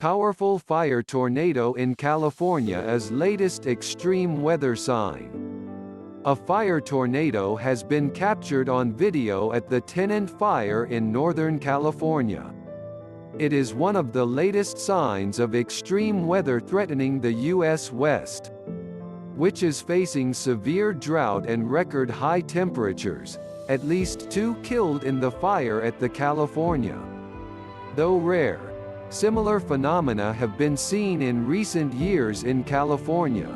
Powerful fire tornado in California is latest extreme weather sign. A fire tornado has been captured on video at the Tennant fire in Northern California. It is one of the latest signs of extreme weather threatening the U.S. West, which is facing severe drought and record high temperatures. At least 2 killed in the fire at the California. Though rare, similar phenomena have been seen in recent years in California.